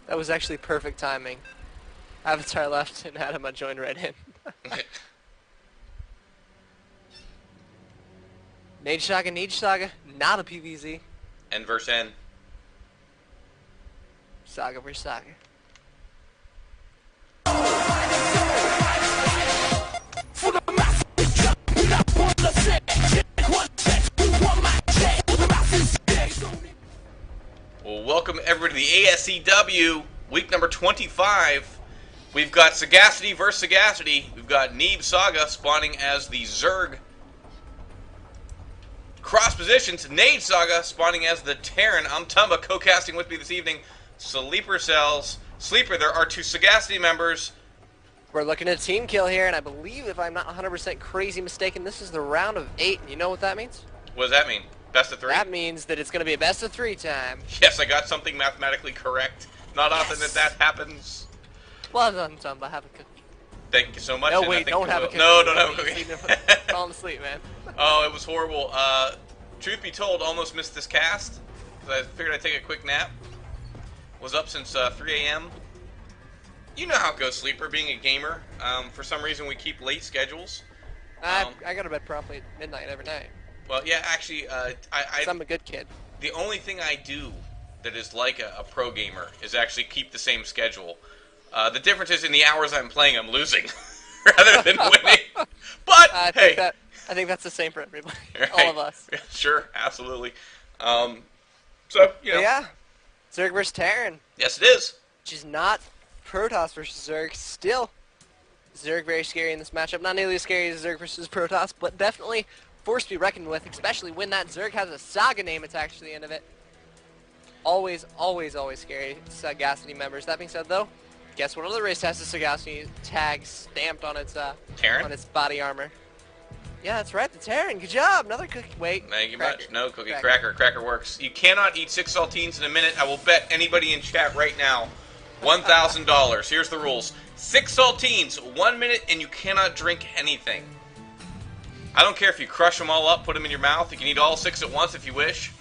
That was actually perfect timing. Avatar left and Adama joined right in. nAgeSAGA, nAgeSAGA, not a PVZ. N versus N. Saga versus Saga. Well, welcome everybody to the ASCW, week number 25. We've got Sagacity versus Sagacity. We've got NeebSAGA spawning as the Zerg. Cross positions, nAgeSAGA spawning as the Terran. I'm Tumba, co-casting with me this evening. Sleeper Cells. Sleeper, there are two Sagacity members. We're looking at a team kill here, and I believe, if I'm not 100% crazy mistaken, this is the round of 8, and you know what that means? What does that mean? Best of 3? That means that it's going to be a best of 3 time. Yes, I got something mathematically correct. Not often that happens. Well done, Tumba. Have a cookie. Thank you so much. No, wait, don't have a cookie. No, don't have a cookie. Falling asleep, man. Oh, it was horrible. Truth be told, almost missed this cast because I figured I'd take a quick nap. Was up since 3 a.m. You know how it goes, Sleeper, being a gamer. For some reason, we keep late schedules. I go to bed promptly at midnight every night. Well, yeah, actually, I'm a good kid. The only thing I do that is like a pro gamer is actually keep the same schedule. The difference is in the hours I'm playing, I'm losing rather than winning. But hey, I think that's the same for everybody, right. all of us. Yeah, sure, absolutely. So you know, yeah, Zerg versus Terran. Yes, it is. Which is not Protoss versus Zerg. Still, Zerg very scary in this matchup. Not nearly as scary as Zerg versus Protoss, but definitely force to be reckoned with, especially when that Zerg has a Saga name attached to the end of it. Always, always, always scary. Sagacity members. That being said, though, guess what other race has the Sagacity tag stamped on its Terran? on its body armor? Yeah, that's right, the Terran. Good job. Another cookie. Wait. Thank you cracker. much. No, cookie. Cracker works. You cannot eat 6 saltines in a minute. I will bet anybody in chat right now $1,000. Here's the rules. 6 saltines, 1 minute, and you cannot drink anything. I don't care if you crush them all up, put them in your mouth. You can eat all 6 at once if you wish.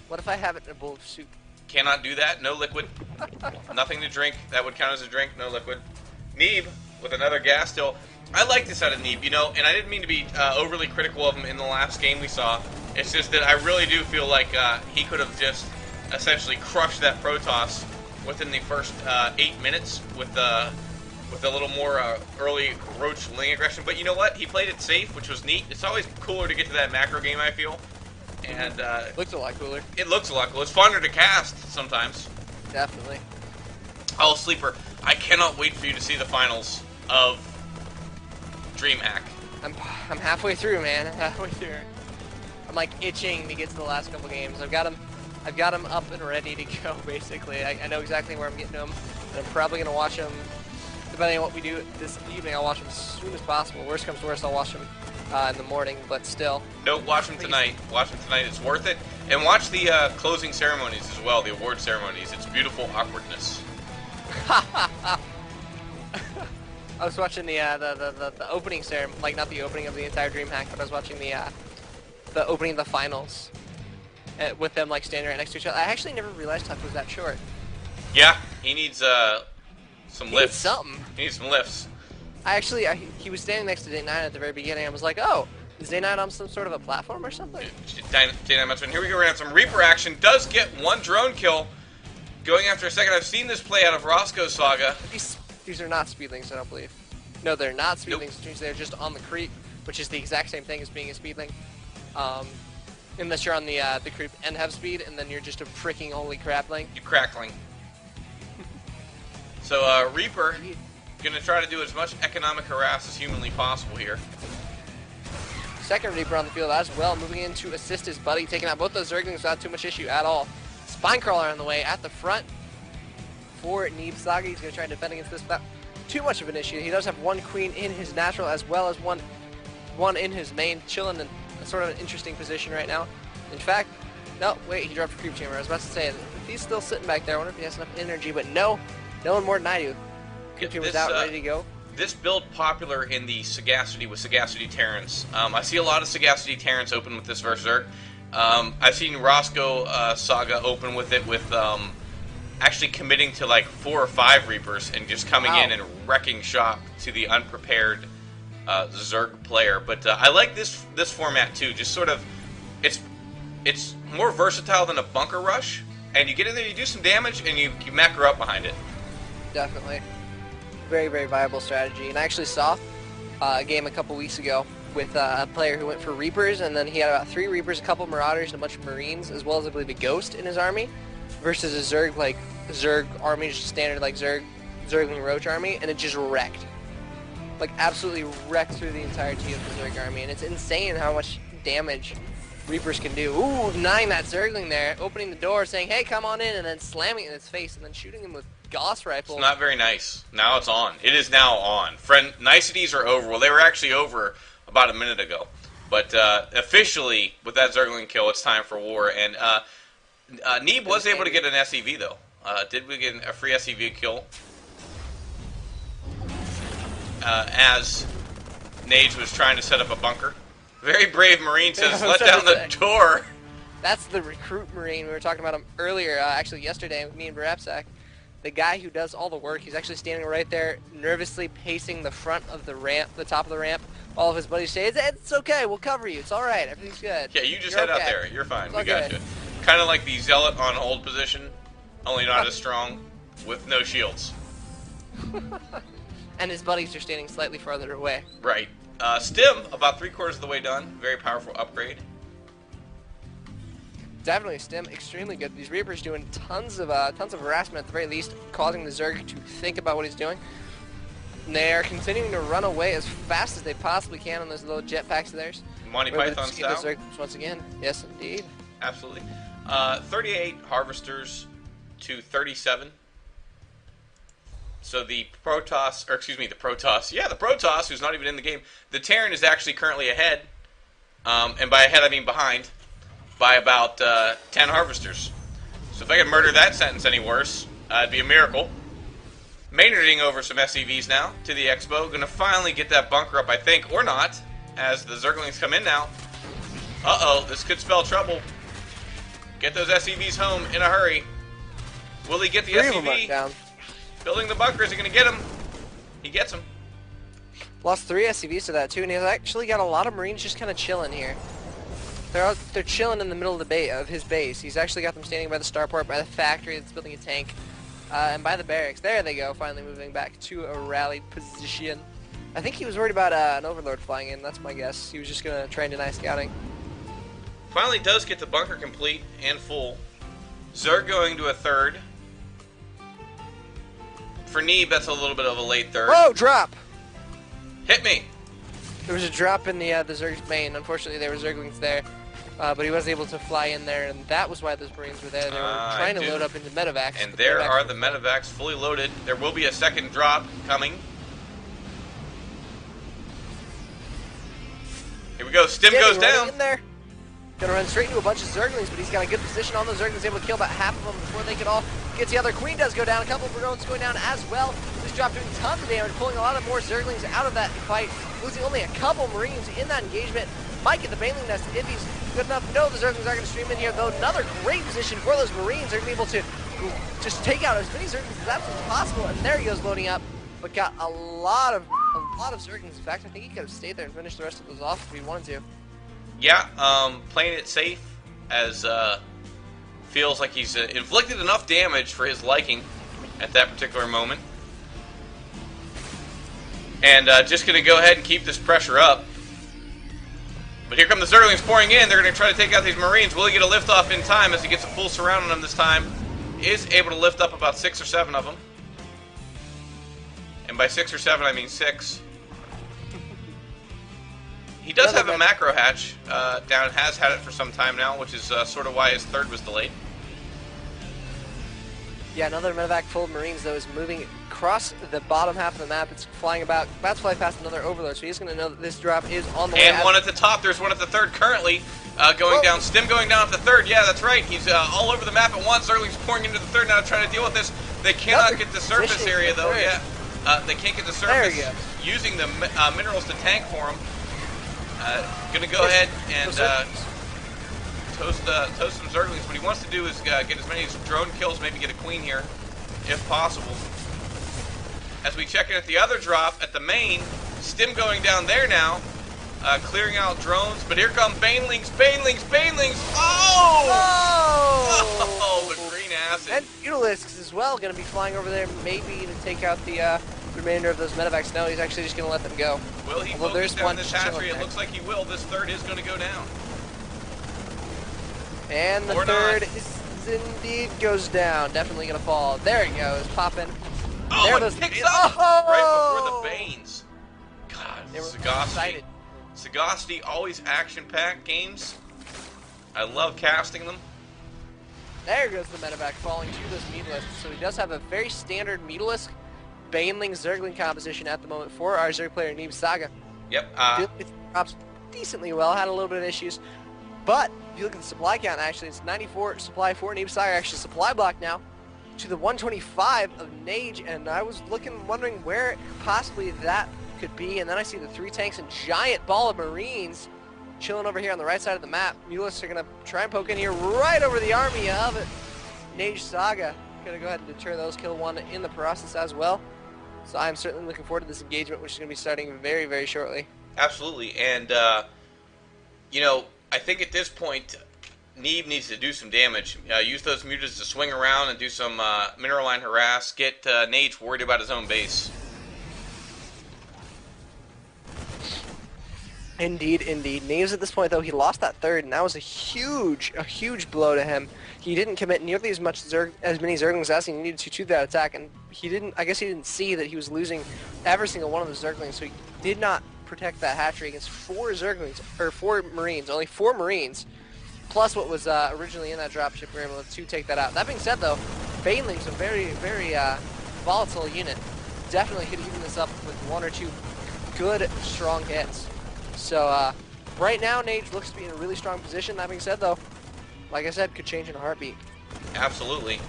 What if I have it in a bowl of soup? Cannot do that. No liquid. Nothing to drink. That would count as a drink. No liquid. Neeb with another gas still. I like this out of Neeb, you know, and I didn't mean to be overly critical of him in the last game we saw. It's just that I really do feel like he could have just essentially crushed that Protoss within the first 8 minutes with a little more early Roach Ling aggression. But you know what? He played it safe, which was neat. It's always cooler to get to that macro game, I feel. And looks a lot cooler. It looks a lot cooler. It's funner to cast sometimes. Definitely. Oh, Sleeper, I cannot wait for you to see the finals of DreamHack. I'm halfway through, man. Halfway through. I'm like itching to get to the last couple games. I've got them up and ready to go. Basically, I know exactly where I'm getting them, and I'm probably gonna watch them. Depending on what we do this evening, I'll watch them as soon as possible. Worst comes to worst, I'll watch them in the morning. But still. No, watch them tonight. Watch them tonight. It's worth it. And watch the closing ceremonies as well. The award ceremonies. It's beautiful awkwardness. I was watching the opening ceremony, like not the opening of the entire DreamHack, but I was watching the opening of the finals with them like standing right next to each other. I actually never realized Tuck was that short. Yeah, he needs some lifts. He needs something. He needs some lifts. He was standing next to Day9 at the very beginning. I was like, oh, is Day9 on some sort of a platform or something? Day9 mentioned. Here we go. We're gonna have some Reaper action. Does get one drone kill. Going after a second. I've seen this play out of Roscoe's Saga. These are not speedlings, I don't believe. No, they're not speedlings. Nope. They're just on the creep, which is the exact same thing as being a speedling. Unless you're on the creep and have speed, and then you're just a freaking holy crapling. You crackling. So Reaper gonna try to do as much economic harass as humanly possible here. Second Reaper on the field as well, moving in to assist his buddy, taking out both those Zerglings without too much issue at all. Spinecrawler on the way at the front for NeebSAGA. He's going to try and defend against this without too much of an issue. He does have one queen in his natural as well as one in his main, chilling in a sort of an interesting position right now. In fact, no, wait, he dropped a creep chamber. I was about to say, if he's still sitting back there, I wonder if he has enough energy, but no one more than I do. Creep chamber's out, ready to go. This build popular in the Sagacity with Sagacity Terrans. I see a lot of Sagacity Terrans open with this versus Zerg. I've seen Roscoe Saga open with it with actually committing to like 4 or 5 Reapers and just coming in and wrecking shop to the unprepared Zerg player. But I like this format too. Just sort of, it's more versatile than a bunker rush, and you get in there, you do some damage, and you macro up behind it. Definitely. Very, very viable strategy. And I actually saw a game a couple weeks ago with a player who went for Reapers, and then he had about 3 Reapers, a couple Marauders, and a bunch of Marines, as well as I believe a Ghost in his army, versus a Zerg army, just standard like Zergling Roach army, and it just wrecked. Like absolutely wrecked through the entirety of the Zerg army, and it's insane how much damage Reapers can do. Ooh, denying that Zergling there, opening the door, saying, hey, come on in, and then slamming it in its face, and then shooting him with Gauss rifle. It's not very nice. Now it's on. It is now on. Friend, niceties are over. Well, they were actually over about a minute ago. But officially, with that Zergling kill, it's time for war. And Neeb was able to get an SEV, though. Did we get a free SEV kill? As Nage was trying to set up a bunker. Very brave Marine says, let down the door. That's the recruit Marine. We were talking about him earlier, actually yesterday, with me and Brapsack. The guy who does all the work, he's actually standing right there, nervously pacing the front of the ramp, the top of the ramp. All of his buddies say, it's okay, we'll cover you, it's alright, everything's good. Yeah, you just head out there, you're fine, we got you. Kind of like the Zealot on hold position, only not as strong, with no shields. And his buddies are standing slightly farther away. Right. Stim, about 3/4 of the way done, very powerful upgrade. Definitely Stim, extremely good. These Reapers doing tons of harassment at the very least, causing the Zerg to think about what he's doing. And they are continuing to run away as fast as they possibly can on those little jetpacks of theirs. Monty Python style. The Zerg once again. Yes, indeed. Absolutely. 38 Harvesters to 37. So the Protoss, or excuse me, the Protoss. Yeah, the Protoss, who's not even in the game. The Terran is actually currently ahead, and by ahead I mean behind, by about 10 Harvesters. So if I could murder that sentence any worse, it'd be a miracle. Maynarding over some SCVs now to the Expo. Gonna finally get that bunker up, I think, or not, as the Zerglings come in now. Uh-oh, this could spell trouble. Get those SCVs home in a hurry. Will he get the SCV? Building the bunker, is he gonna get him? He gets him. Lost 3 SCVs to that too, and he's actually got a lot of Marines just kind of chilling here. They're chilling in the middle of his base. He's actually got them standing by the starport, by the factory that's building a tank, and by the barracks. There they go, finally moving back to a rallied position. I think he was worried about an Overlord flying in, that's my guess. He was just going to try and deny scouting. Finally does get the bunker complete and full. Zerg going to a third. For Neeb, that's a little bit of a late third. Whoa, drop! Hit me! There was a drop in the Zerg's main. Unfortunately, there were Zerglings there. But he was able to fly in there, and that was why those Marines were there. They were trying to load up into medevacs. And there are the medevacs fully loaded. There will be a second drop coming. Here we go. Stim goes down. In there. Gonna run straight into a bunch of Zerglings, but he's got a good position on those Zerglings, able to kill about half of them before they can all get together. Queen does go down, a couple of drones going down as well. This drop doing tons of damage, pulling a lot of more Zerglings out of that fight, losing only a couple Marines in that engagement. Might get the Baneling Nest if he's good enough. No, the Zerglings are going to stream in here, though. Another great position for those Marines. They're going to be able to just take out as many Zerglings as absolutely possible. And there he goes, loading up, but got a lot of Zerglings. In fact, I think he could have stayed there and finished the rest of those off if he wanted to. Yeah, playing it safe, as feels like he's inflicted enough damage for his liking at that particular moment. And just going to go ahead and keep this pressure up. But here come the Zerglings pouring in. They're going to try to take out these Marines. Will he get a liftoff in time as he gets a full surround on him this time? Is able to lift up about 6 or 7 of them. And by 6 or 7, I mean 6. He does have a macro hatch down, has had it for some time now, which is sort of why his third was delayed. Yeah, another medevac full of Marines, though, is moving across the bottom half of the map. It's flying about to fly past another Overlord, so he's going to know that this drop is on the way. And one at the top. There's one at the third currently going down. Stim going down at the third. Yeah, that's right. He's all over the map at once. Zergling's pouring into the third now to try to deal with this. They cannot get the surface area, though. Yeah, they can't get the surface using the minerals to tank for him. Gonna go ahead and toast some Zerglings. What he wants to do is get as many drone kills, maybe get a queen here, if possible. As we check in at the other drop at the main, Stim going down there now, clearing out drones. But here come Banelings. Oh! Oh, the green acid. And Utilisks as well, going to be flying over there, maybe to take out the remainder of those medevacs. No, he's actually just going to let them go. Will he focus down this hatchery? It looks like he will. This third is going to go down. And the third is indeed goes down. Definitely going to fall. There he goes, popping. Oh, it picks up right before the Banes. God, they were Sagacity. Sagacity, always action-packed games. I love casting them. There goes the medevac falling to those Mutilisks. So he does have a very standard Mutalisk Baneling Zergling composition at the moment for our Zerg player NeebSAGA. Yep. It drops decently well, had a little bit of issues. But if you look at the supply count, actually, it's 94 supply for NeebSAGA. Actually, supply block now to the 125 of Nage, and I was wondering where possibly that could be, and then I see the 3 tanks and giant ball of Marines chilling over here on the right side of the map. Mutalisks are going to try and poke in here right over the army of nAgeSAGA. Going to go ahead and deter those, kill one in the process as well. So I'm certainly looking forward to this engagement, which is going to be starting very, very shortly. Absolutely, and you know, I think at this point, Neeb needs to do some damage. Use those mutants to swing around and do some mineral line harass. Get Nage worried about his own base. Indeed, indeed. Naves at this point, though, he lost that third, and that was a huge blow to him. He didn't commit nearly as many Zerglings as he needed to that attack, and I guess he didn't see that he was losing every single one of the Zerglings, so he did not protect that hatchery against 4 Zerglings, or 4 Marines, only 4 Marines, plus what was originally in that dropship. We were able to take that out. That being said, though, Baneling's a very, very volatile unit. Definitely could even this up with 1 or 2 good, strong hits. So, right now, Nage looks to be in a really strong position. That being said, though, like I said, could change in a heartbeat. Absolutely.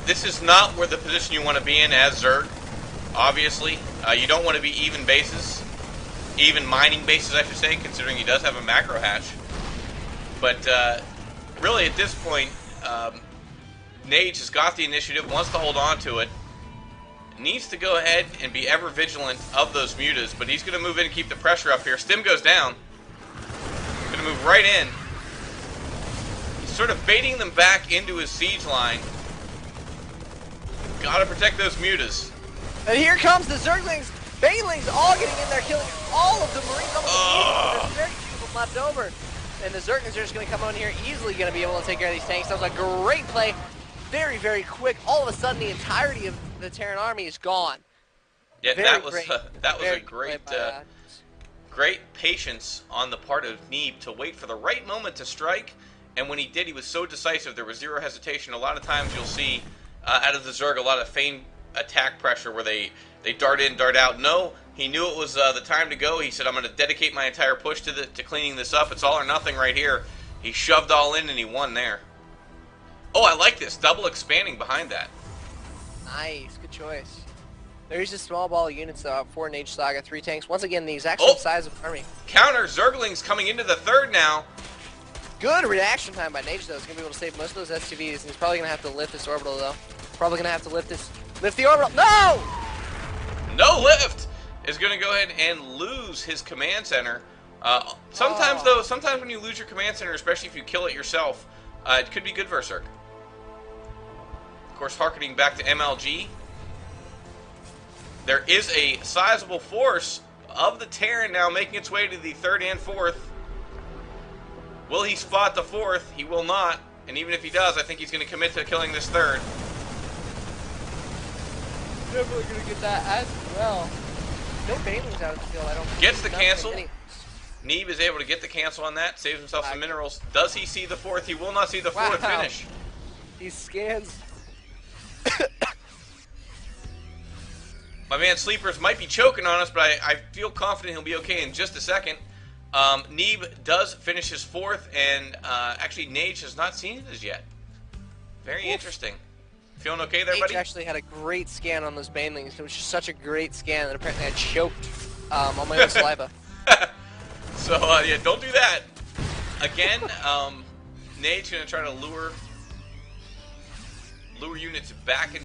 This is not where the position you want to be in as Zerg, obviously. You don't want to be even bases. Even mining bases, I should say, considering he does have a macro hatch. But, really, at this point, Nage has got the initiative, wants to hold on to it. Needs to go ahead and be ever vigilant of those mutas, but he's going to move in and keep the pressure up here. Stim goes down. Going to move right in. He's sort of baiting them back into his siege line. Got to protect those mutas. And here comes the Zerglings. Banelings all getting in there, killing all of the Marines. There's very few of them left over. And the Zerglings are just going to come on here, easily going to be able to take care of these tanks. That was a great play. Very, very quick. All of a sudden, the entirety of the Terran army is gone. Yeah, that was a great patience on the part of Neeb to wait for the right moment to strike. And when he did, he was so decisive. There was zero hesitation. A lot of times you'll see out of the Zerg a lot of feigned attack pressure where they dart in, dart out. No, he knew it was the time to go. He said, I'm going to dedicate my entire push to cleaning this up. It's all or nothing right here. He shoved all in and he won there. Oh, I like this. Double expanding behind that. Nice. Good choice. There's a small ball of units, though, for nAgeSAGA. 3 tanks. Once again, the exact same size of army. Counter. Zerglings coming into the third now. Good reaction time by Nage, though. He's going to be able to save most of those SCVs, and he's probably going to have to lift this orbital, though. Probably going to have to lift the orbital. No! No lift! Is going to go ahead and lose his command center. Sometimes, though, when you lose your command center, especially if you kill it yourself, it could be good for a Zerg. Of course, harkening back to MLG, there is a sizable force of the Terran now making its way to the 3rd and 4th. Will he spot the 4th? He will not. And even if he does, I think he's going to commit to killing this 3rd. Definitely going to get that as well. No Banelings out of the field, I don't think. Gets the cancel. Neeb is able to get the cancel on that, saves himself some minerals. Does he see the 4th? He will not see the 4th finish. He scans. My man Sleepers might be choking on us, but I feel confident he'll be okay in just a second. Neeb does finish his 4th, and actually Nage has not seen it as yet. Very interesting. Feeling okay there, buddy? Nage actually had a great scan on those Banelings. It was just such a great scan that apparently I choked on my own saliva. So, yeah, don't do that. Again, Nate's going to try to lure units back in.